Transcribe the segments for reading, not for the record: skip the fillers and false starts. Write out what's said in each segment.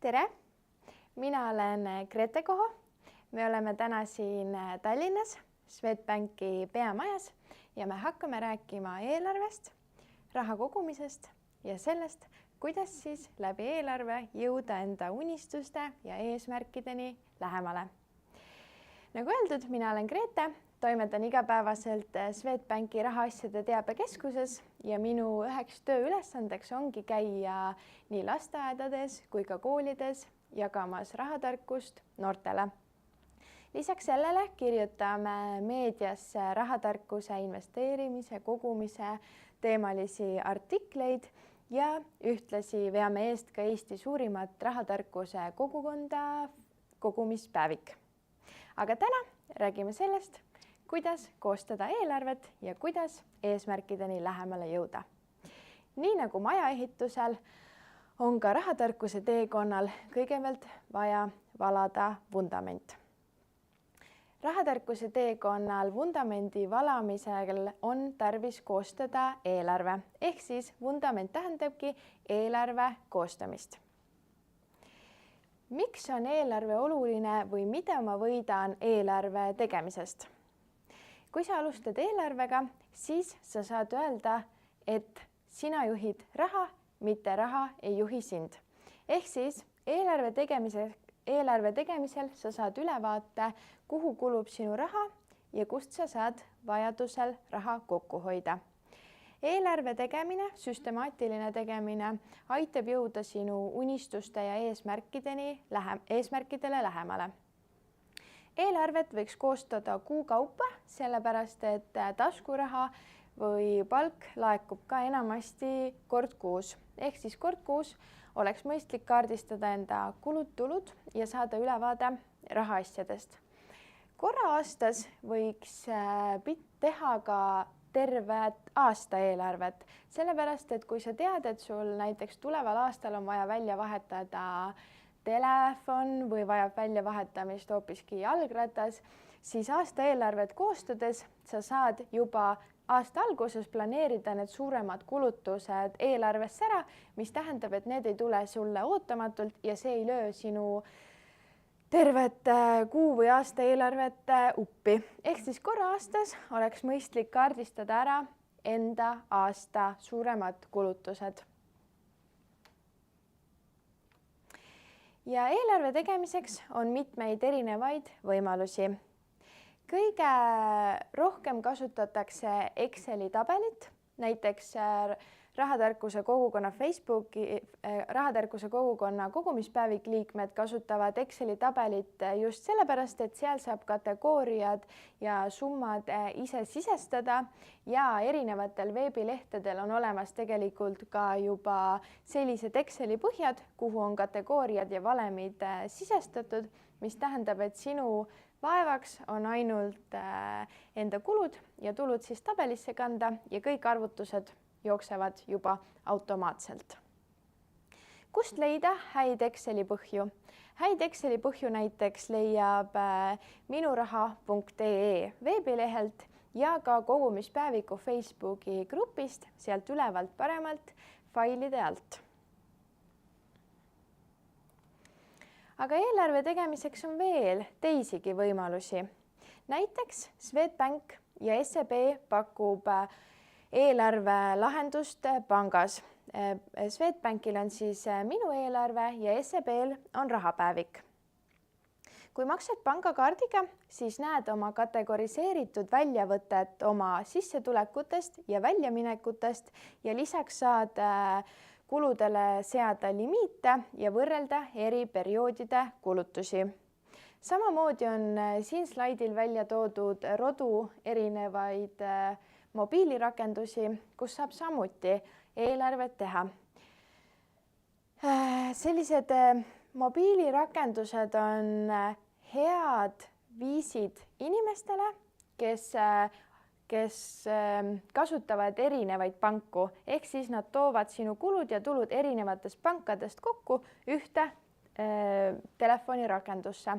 Tere! Mina olen Grete Koho. Me oleme täna siin Tallinnas Swedbanki peamajas ja me hakkame rääkima eelarvest, raha kogumisest ja sellest, kuidas siis läbi eelarve jõuda enda unistuste ja eesmärkideni lähemale. Nagu öeldud, mina olen Grete, toimetan igapäevaselt Swedbanki rahaasjade teabekeskuses ja minu üheks tööülesandeks ongi käia nii lasteaedades kui ka koolides jagamas rahatarkust noortele. Lisaks sellele kirjutame meediasse rahatarkuse investeerimise, kogumise teemalisi artikleid ja ühtlasi veame eest ka Eesti suurimat rahatarkuse kogukonda kogumispäevik. Aga täna räägime sellest, kuidas koostada eelarvet ja kuidas eesmärkideni lähemale jõuda. Nii nagu majaehitusel on ka rahatarkuse teekonnal kõigepealt vaja valada vundament. Rahatarkuse teekonnal vundamendi valamisel on tarvis koostada eelarve, ehk siis vundament tähendabki eelarve koostamist. Miks on eelarve oluline või mida ma võidan eelarve tegemisest? Kui sa alustad eelarvega, siis sa saad öelda, et sina juhid raha, mitte raha ei juhi sind. Ehk siis eelarve tegemisel sa saad ülevaate, kuhu kulub sinu raha ja kust sa saad vajadusel raha kokku hoida. Eelarve tegemine, süstemaatiline tegemine aitab jõuda sinu unistuste ja eesmärkidele lähemale. Eelarvet võiks koostada kuu kaupa, sellepärast et taskuraha või palk laekub ka enamasti kord kuus. Ehk siis kord kuus oleks mõistlik kaardistada enda kulud-tulud ja saada ülevaade rahaasjadest. Korra aastas võiks teha ka tervet aasta eelarvet, sellepärast et kui sa tead, et sul näiteks tuleval aastal on vaja välja vahetada telefon või vajab välja vahetamist hoopiski jalgratas, siis aasta eelarvet koostades sa saad juba aasta alguses planeerida need suuremad kulutused eelarvesse ära, mis tähendab, et need ei tule sulle ootamatult ja see ei löö sinu tervet kuu või aasta eelarvet uppi. Ehk siis korra aastas oleks mõistlik kaardistada ära enda aasta suuremad kulutused. Ja eelarve tegemiseks on mitmeid erinevaid võimalusi. Kõige rohkem kasutatakse Exceli tabelit, näiteks rahatarkuse kogukonna rahatarkuse kogukonna kogumispäevik liikmed kasutavad Exceli tabelit just sellepärast, et seal saab kategooriad ja summad ise sisestada ja erinevatel veebilehtedel on olemas tegelikult ka juba sellised Exceli põhjad, kuhu on kategooriad ja valemid sisestatud, mis tähendab, et sinu vaevaks on ainult enda kulud ja tulud siis tabelisse kanda ja kõik arvutused jooksevad juba automaatselt. Kust leida häid Exceli põhju? Häid Exceli põhju näiteks leiab minuraha.ee veebilehelt ja ka kogumispäeviku Facebooki grupist, sealt ülevalt paremalt failide alt. Aga eelarve tegemiseks on veel teisigi võimalusi. Näiteks Swedbank ja SEB pakub eelarve lahendust pangas. Swedbankil on siis minu eelarve ja SEB-l on rahapäevik. Kui maksad pangakaardiga, siis näed oma kategoriseeritud väljavõtet oma sissetulekutest ja väljaminekutest ja lisaks saad kuludele seada limiite ja võrrelda eri perioodide kulutusi. Samamoodi on siin slaidil välja toodud rodu erinevaid mobiilirakendusi, kus saab samuti eelarvet teha. Sellised mobiilirakendused on head viisid inimestele, kes kasutavad erinevaid panku, ehk siis nad toovad sinu kulud ja tulud erinevatest pankadest kokku ühte telefonirakendusse.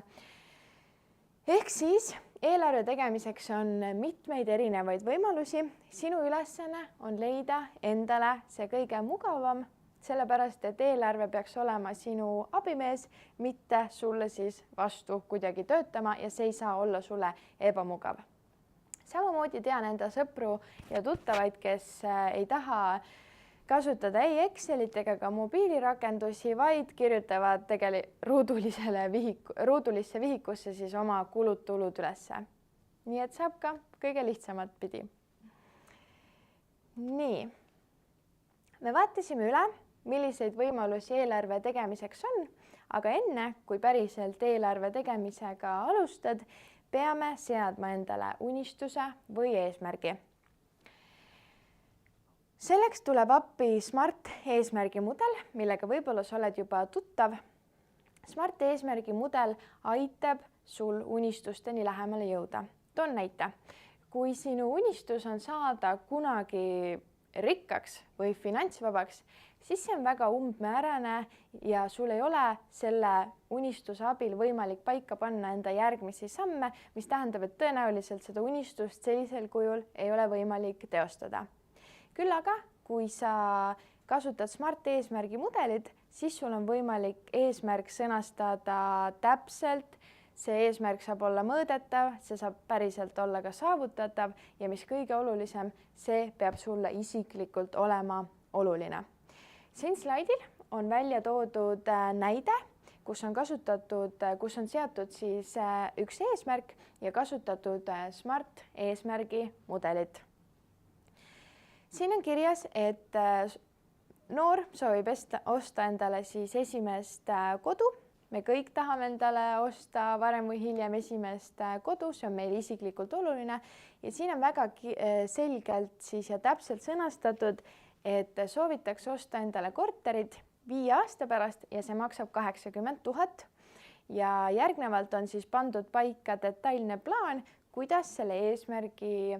Ehk siis eelarve tegemiseks on mitmeid erinevaid võimalusi. Sinu ülesanne on leida endale see kõige mugavam sellepärast et eelarve peaks olema sinu abimees, mitte sulle siis vastu kuidagi töötama ja see ei saa olla sulle ebamugav. Samamoodi tean enda sõpru ja tuttavaid, kes ei taha kasutada ei Excelit ega ka mobiilirakendusi, vaid kirjutavad ruudulisse vihikusse siis oma kulud-tulud ülesse. Nii et saab ka kõige lihtsamat pidi. Nii, me vaatasime üle, milliseid võimalusi eelarve tegemiseks on, aga enne, kui päriselt eelarve tegemisega alustad, peame seadma endale unistuse või eesmärgi. Selleks tuleb appi Smart eesmärgi mudel, millega võib-olla sa oled juba tuttav. Smart eesmärgi mudel aitab sul unistusteni lähemale jõuda. Toon näite. Kui sinu unistus on saada kunagi rikkaks või finantsvabaks, siis see on väga umbmäärane ja sul ei ole selle unistuse abil võimalik paika panna enda järgmisi samme, mis tähendab, et tõenäoliselt seda unistust sellisel kujul ei ole võimalik teostada. Küll aga, kui sa kasutad Smart eesmärgi mudelit, siis sul on võimalik eesmärk sõnastada täpselt. See eesmärk saab olla mõõdetav, see saab päriselt olla ka saavutatav ja mis kõige olulisem, see peab sulle isiklikult olema oluline. Siin slaidil on välja toodud näide, kus on seatud siis üks eesmärk ja kasutatud Smart eesmärgi mudelit. Siin on kirjas, et noor soovib osta endale siis esimest kodu. Me kõik tahame endale osta varem või hiljem esimest kodu, see on meil isiklikult oluline ja siin on väga selgelt siis ja täpselt sõnastatud, et soovitakse osta endale korterit 5 aasta pärast ja see maksab 80 000 ja järgnevalt on siis pandud paika detailne plaan, kuidas selle eesmärgi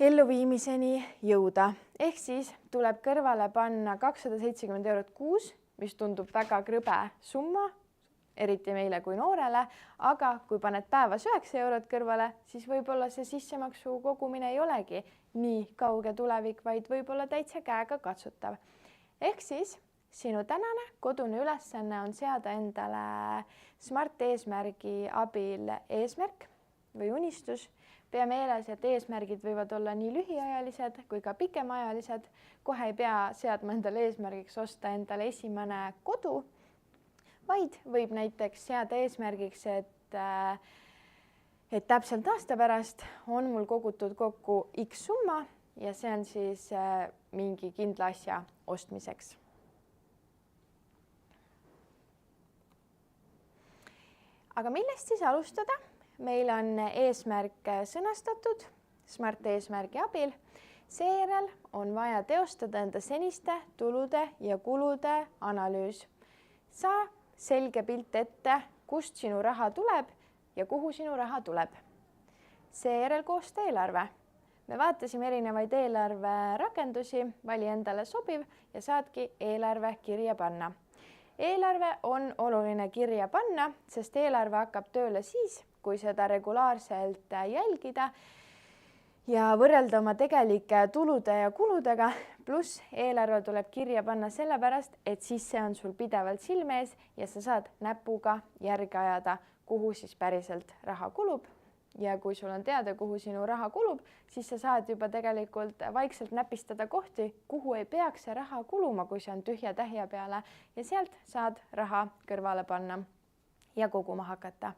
elluviimiseni jõuda. Ehk siis tuleb kõrvale panna 270 € kuus, mis tundub väga krõbe summa, eriti meile kui noorele, aga kui paned päevas 9 € kõrvale, siis võib-olla see sissemaksu kogumine ei olegi nii kauge tulevik, vaid võib-olla täitsa käega katsutav. Ehk siis sinu tänane kodune ülesanne on seada endale Smart eesmärgi abil eesmärk või unistus. Pea meeles, et eesmärgid võivad olla nii lühiajalised kui ka pikemaajalised. Kohe ei pea seadma endale eesmärgiks osta endale esimene kodu, vaid võib näiteks seada eesmärgiks, et täpselt aasta pärast on mul kogutud kokku X summa ja see on siis mingi kindla asja ostmiseks. Aga millest siis alustada? Meil on eesmärk sõnastatud Smart eesmärgi abil. Seejärel on vaja teostada enda seniste tulude ja kulude analüüs. Saa selge pilt ette, kust sinu raha tuleb ja kuhu sinu raha tuleb. Seejärel koosta eelarve. Me vaatasime erinevaid eelarverakendusi, vali endale sobiv ja saadki eelarve kirja panna. Eelarve on oluline kirja panna, sest eelarve hakkab tööle siis, kui seda regulaarselt jälgida ja võrrelda oma tegelike tulude ja kuludega, pluss eelarve tuleb kirja panna sellepärast, et siis see on sul pidevalt silme ees ja sa saad näpuga järgi ajada, kuhu siis päriselt raha kulub. Ja kui sul on teada, kuhu sinu raha kulub, siis sa saad juba tegelikult vaikselt näpistada kohti, kuhu ei peaks see raha kuluma, kui see on tühja tähja peale ja sealt saad raha kõrvale panna ja koguma hakata.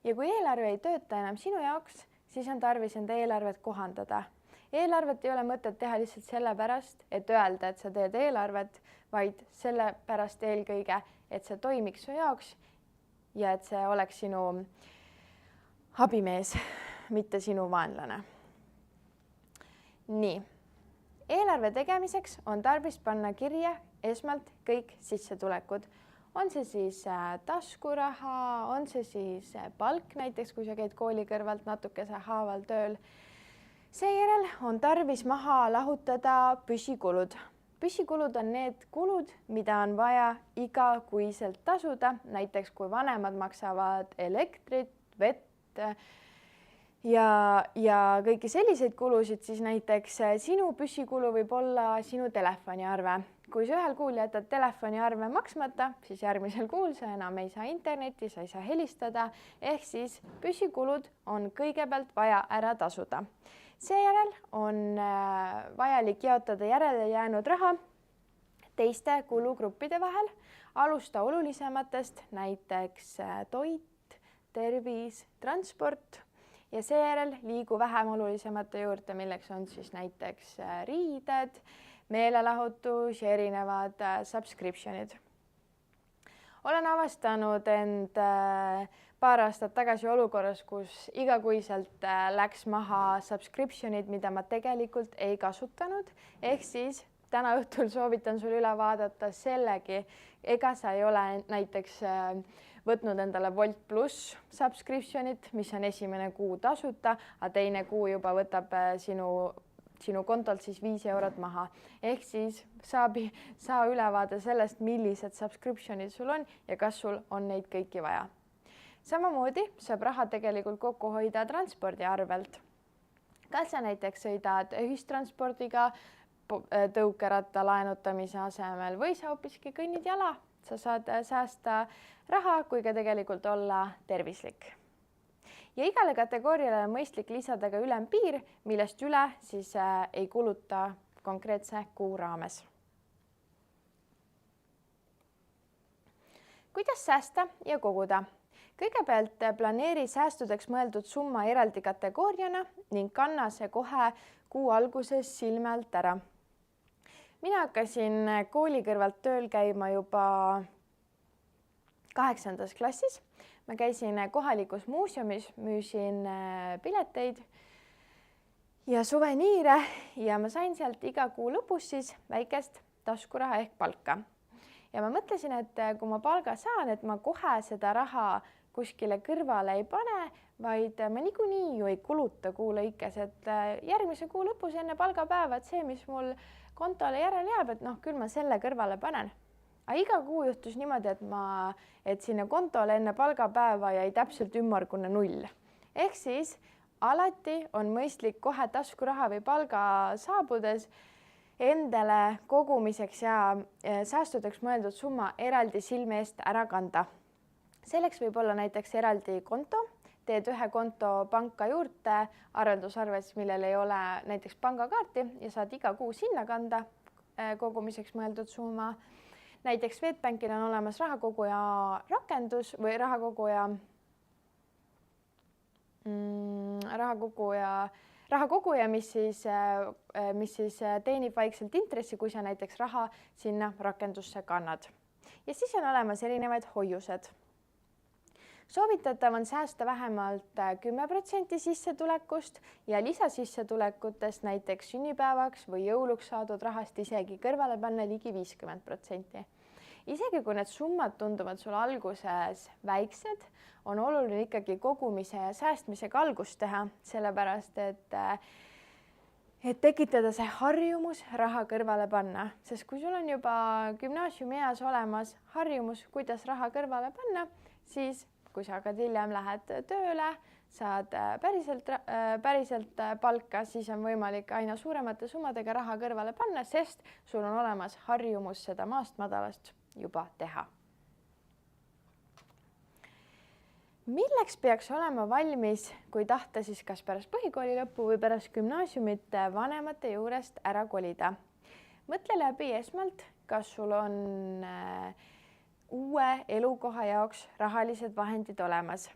Ja kui eelarve ei tööta enam sinu jaoks, siis on tarvis enda eelarvet kohandada. Eelarvet ei ole mõtet teha lihtsalt sellepärast, et öelda, et sa teed eelarvet, vaid sellepärast eelkõige, et see toimiks su jaoks ja et see oleks sinu abimees, mitte sinu vaenlane. Nii, eelarve tegemiseks on tarvis panna kirja esmalt kõik sissetulekud. On see siis taskuraha, on see siis palk näiteks, kui sa käid kooli kõrvalt natukese haaval tööl. Seejärel on tarvis maha lahutada püsikulud. Püsikulud on need kulud, mida on vaja igakuiselt tasuda, näiteks kui vanemad maksavad elektrit, vett, ja kõiki selliseid kulusid, siis näiteks sinu püsikulu võib olla sinu telefoniarve. Kui sa ühel kuul jätad telefoniarve maksmata, siis järgmisel kuul sa enam ei saa internetti, sa ei saa helistada, ehk siis püsikulud on kõigepealt vaja ära tasuda. Seejärel on vajalik jaotada järele jäänud raha teiste kulugruppide vahel, alusta olulisematest, näiteks toit, tervis, transport ja seejärel liigu vähem olulisemate juurde, milleks on siis näiteks riided, meelelahutus ja erinevad subscriptionid. Olen avastanud end paar aastat tagasi olukorras, kus igakuiselt läks maha subscriptionid, mida ma tegelikult ei kasutanud, ehk siis täna õhtul soovitan sul üle vaadata sellegi, ega sa ei ole näiteks võtnud endale Wolt pluss subscriptionit, mis on esimene kuu tasuta, aga teine kuu juba võtab sinu kontolt siis 5 eurot maha. Ehk siis saa ülevaade sellest, millised subscriptionid sul on ja kas sul on neid kõiki vaja. Samamoodi saab raha tegelikult kokku hoida transpordi arvelt. Kas sa näiteks sõidad ühistranspordiga tõukeratta laenutamise asemel või sa hoopiski kõnnid jala, sa saad säästa raha kui ka tegelikult olla tervislik. Ja igale kategooriale on mõistlik lisada ka ülempiir, millest üle siis ei kuluta konkreetse kuu raames. Kuidas säästa ja koguda? Kõigepealt planeeri säästudeks mõeldud summa eraldi kategooriana ning kanna see kohe kuu alguses silme alt ära. Mina hakkasin kooli kõrvalt tööl käima juba 8. klassis. Ma käisin kohalikus muuseumis, müüsin pileteid ja suveniire ja ma sain sealt iga kuu lõpus siis väikest taskuraha ehk palka. Ja ma mõtlesin, et kui ma palga saan, et ma kohe seda raha kuskile kõrvale ei pane, vaid ma niikuinii ju ei kuluta kuu lõikes, et järgmise kuu lõpus enne palgapäeva, et see, mis mul kontole järele jääb, et küll ma selle kõrvale panen. Aga iga kuu juhtus niimoodi, et sinna kontole enne palgapäeva jäi täpselt ümmargune 0. Ehk siis alati on mõistlik kohe taskuraha või palga saabudes endale kogumiseks ja säästudeks mõeldud summa eraldi silme eest ära kanda. Selleks võib olla näiteks eraldi konto, teed ühe konto panka juurde arveldusarves, millel ei ole näiteks pangakaarti ja saad iga kuu sinna kanda kogumiseks mõeldud summa. Näiteks Swedbankil on olemas rahakoguja rakendus või rahakoguja, mis siis teenib vaikselt intressi, kui sa näiteks raha sinna rakendusse kannad. Ja siis on olemas erinevaid hoiused. Soovitatav on säästa vähemalt 10% sissetulekust ja lisasissetulekutest näiteks sünnipäevaks või jõuluks saadud rahast isegi kõrvale panna ligi 50%. Isegi kui need summad tunduvad sul alguses väiksed, on oluline ikkagi kogumise ja säästmisega algust teha, sellepärast et tekitada see harjumus raha kõrvale panna, sest kui sul on juba gümnaasiumieas olemas harjumus, kuidas raha kõrvale panna, siis kui sa hakkad hiljem lähed tööle, saad päriselt palka, siis on võimalik aina suuremate summadega raha kõrvale panna, sest sul on olemas harjumus seda maast madalast juba teha. Milleks peaks olema valmis, kui tahta siis kas pärast põhikooli lõppu või pärast gümnaasiumit vanemate juurest ära kolida? Mõtle läbi esmalt, kas sul on uue elukoha jaoks rahalised vahendid olemas.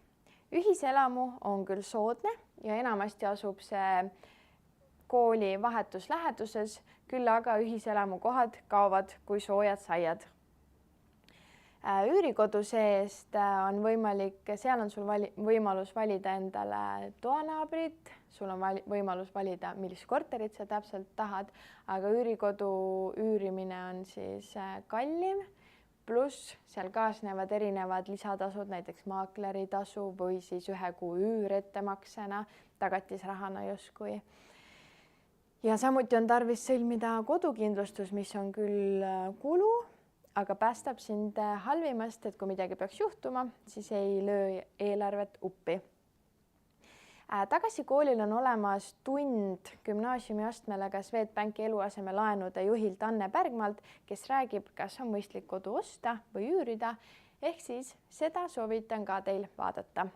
Ühiselamu on küll soodne ja enamasti asub see kooli vahetus läheduses, küll aga ühiselamu kohad kaovad kui soojad saiad. Üürikodu seest on võimalik, seal on sul võimalus valida endale toanaabrit, sul on võimalus valida, millist korterit sa täpselt tahad, aga üürikodu üürimine on siis kallim, pluss seal kaasnevad erinevad lisatasud, näiteks maakleritasu või siis 1 kuu üür ettemaksena, tagatisrahana justkui. Ja samuti on tarvis sõlmida kodukindlustus, mis on küll kulu, aga päästab sind halvimast, et kui midagi peaks juhtuma, siis ei löö eelarvet uppi. Tagasi koolil on olemas tund gümnaasiumiastmele ka Swedbanki eluasemelaenude juhilt Anne Bergmalt, kes räägib, kas on mõistlik kodu osta või üürida, ehk siis seda soovitan ka teil vaadata.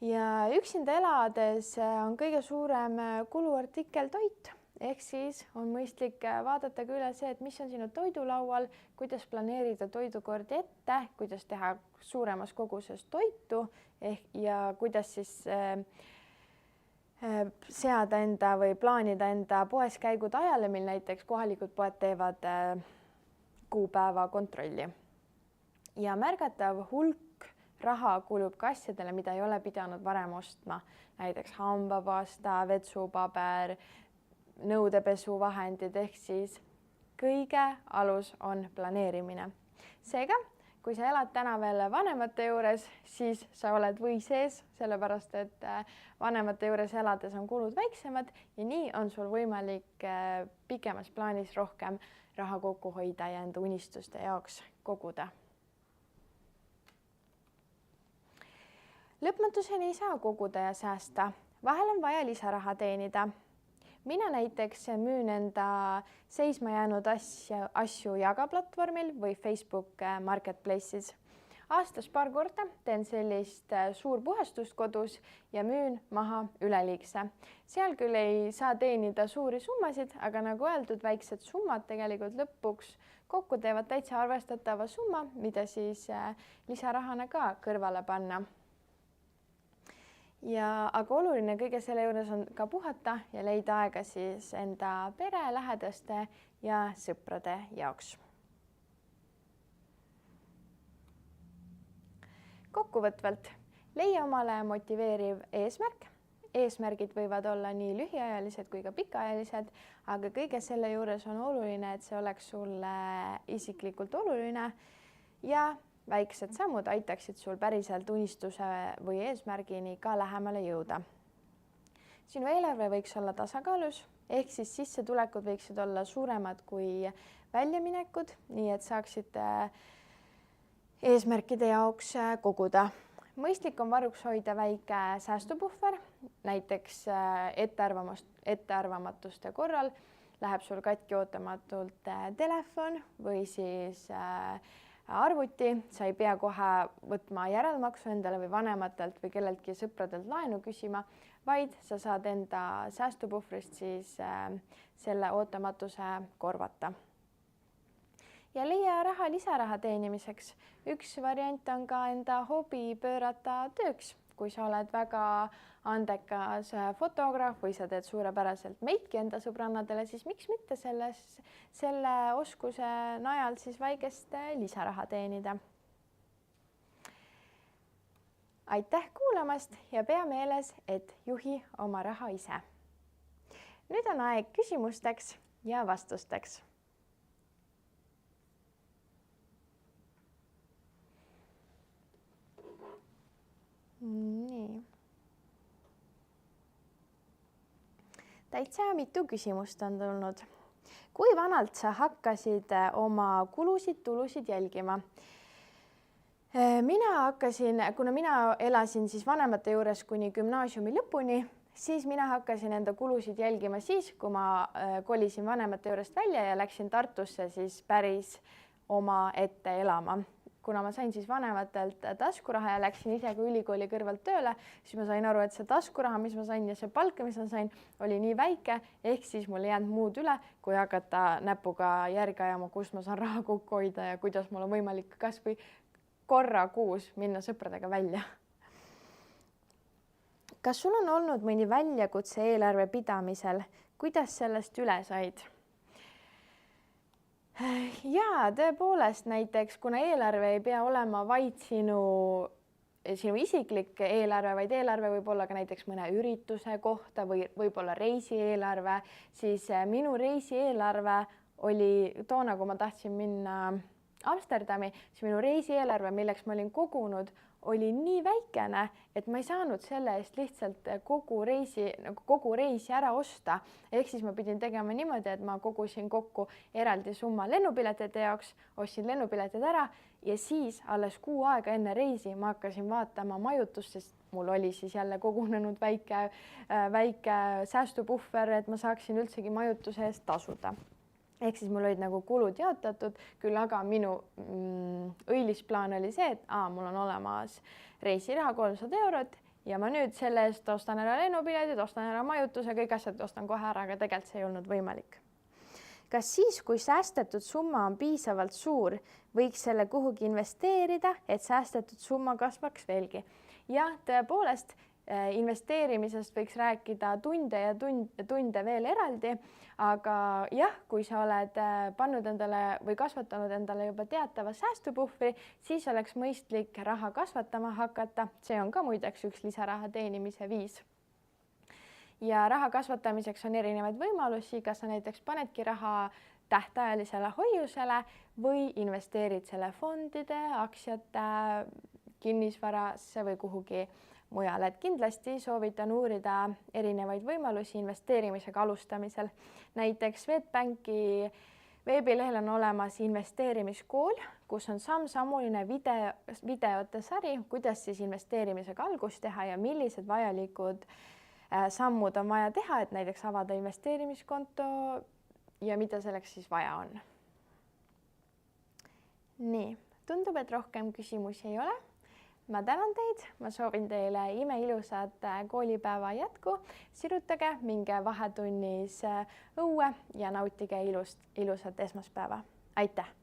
Ja üksinda elades on kõige suurem kuluartikkel toit, ehk siis on mõistlik vaadata ka üle see, et mis on sinu toidulaual, kuidas planeerida toidukordi ette, kuidas teha suuremas koguses toitu ja kuidas siis seada enda või plaanida enda poes käigud ajale, mil näiteks kohalikud poed teevad kuupäeva kontrolli. Ja märgatav hulk raha kulub ka asjadele, mida ei ole pidanud varem ostma, näiteks hambapasta, vetsupaber, nõudepesuvahendid, ehk siis kõige alus on planeerimine. Seega, kui sa elad täna veel vanemate juures, siis sa oled või sees, sellepärast et vanemate juures elades on kulud väiksemad ja nii on sul võimalik pikemas plaanis rohkem raha kokku hoida ja enda unistuste jaoks koguda. Lõpmatuseni ei saa koguda ja säästa, vahel on vaja lisaraha teenida. Mina näiteks müün enda seisma jäänud asju jagaplatvormil või Facebook Marketplace'is. Aastas paar korda teen sellist suurpuhastust kodus ja müün maha üleliigse. Seal küll ei saa teenida suuri summasid, aga nagu öeldud, väiksed summad tegelikult lõpuks kokku teevad täitsa arvestatava summa, mida siis lisarahana ka kõrvale panna. Aga oluline kõige selle juures on ka puhata ja leida aega siis enda pere, lähedaste ja sõprade jaoks. Kokkuvõtvalt, leia omale motiveeriv eesmärk. Eesmärgid võivad olla nii lühiajalised kui ka pikaajalised, aga kõige selle juures on oluline, et see oleks sulle isiklikult oluline ja väiksed sammud aitaksid sul päriselt unistuse või eesmärgini ka lähemale jõuda. Sinu eelarve võiks olla tasakaalus, ehk siis sissetulekud võiksid olla suuremad kui väljaminekud, nii et saaksid eesmärkide jaoks koguda. Mõistlik on varuks hoida väike säästupuhver, näiteks ettearvamatuste korral läheb sul katki ootamatult telefon või siis arvuti, sa ei pea kohe võtma järelmaksu endale või vanematelt või kelleltki sõpradelt laenu küsima, vaid sa saad enda säästupuhvrist siis selle ootamatuse korvata. Ja leia raha lisaraha teenimiseks. Üks variant on ka enda hobi pöörata tööks. Kui sa oled väga andekas fotograaf või sa teed suurepäraselt meiki enda sõbrannadele, siis miks mitte selle oskuse najal siis väikest lisaraha teenida. Aitäh kuulamast ja pea meeles, et juhi oma raha ise. Nüüd on aeg küsimusteks ja vastusteks. Nii. Täitsa mitu küsimust on tulnud. Kui vanalt sa hakkasid oma kulusid-tulusid jälgima? Mina hakkasin, kuna mina elasin siis vanemate juures kuni gümnaasiumi lõpuni, siis mina hakkasin enda kulusid jälgima siis, kui ma kolisin vanemate juurest välja ja läksin Tartusse siis päris oma ette elama. Kuna ma sain siis vanematelt taskuraha ja läksin ise ka ülikooli kõrvalt tööle, siis ma sain aru, et see taskuraha, mis ma sain ja see palk, mis ma sain, oli nii väike, ehk siis mul ei jäänud muud üle, kui hakata näpuga järge ajama, kust ma saan raha kokku hoida ja kuidas mul on võimalik kas või korra kuus minna sõpradega välja. Kas sul on olnud mõni väljakutse eelarve pidamisel? Kuidas sellest üle said? Jaa, tõepoolest näiteks, kuna eelarve ei pea olema vaid sinu isiklik eelarve, vaid eelarve võib olla ka näiteks mõne ürituse kohta või võib-olla reisieelarve, siis minu reisieelarve oli toona, kui ma tahtsin minna Amsterdami, siis minu reisieelarve, milleks ma olin kogunud, oli nii väikene, et ma ei saanud selle eest lihtsalt kogu reisi ära osta. Ehk siis ma pidin tegema niimoodi, et ma kogusin kokku eraldi summa lennupiletite jaoks, ostsin lennupiletid ära ja siis alles kuu aega enne reisi ma hakkasin vaatama majutust, sest mul oli siis jälle kogunenud väike säästupuhver, et ma saaksin üldsegi majutuse eest tasuda. Ehk siis mul olid nagu kulud jaotatud, küll aga minu õilis plaan oli see, et mul on olemas reisiraha 300 eurot ja ma nüüd selle eest ostan ära lennupiletid, ostan ära majutuse, kõik asjad ostan kohe ära, aga tegelikult see ei olnud võimalik. Kas siis, kui säästetud summa on piisavalt suur, võiks selle kuhugi investeerida, et säästetud summa kasvaks veelgi? Ja tõepoolest, investeerimisest võiks rääkida tunde ja tunde veel eraldi, aga jah, kui sa oled pannud endale või kasvatanud endale juba teatava säästupuhvri, siis oleks mõistlik raha kasvatama hakata. See on ka muideks üks lisaraha teenimise viis. Ja raha kasvatamiseks on erinevaid võimalusi, kas sa näiteks panedki raha tähtajalisele hoiusele või investeerid selle fondide, aktsiate, kinnisvarasse või kuhugi mujal, et kindlasti soovitan uurida erinevaid võimalusi investeerimisega alustamisel. Näiteks Swedbanki veebilehel on olemas investeerimiskool, kus on samm-sammuline videote sari, kuidas siis investeerimisega algust teha ja millised vajalikud sammud on vaja teha, et näiteks avada investeerimiskonto ja mida selleks siis vaja on. Nii, tundub, et rohkem küsimusi ei ole. Ma tänan teid, ma soovin teile imeilusat koolipäeva jätku, sirutage, minge vahetunnis õue ja nautige ilusat esmaspäeva. Aitäh!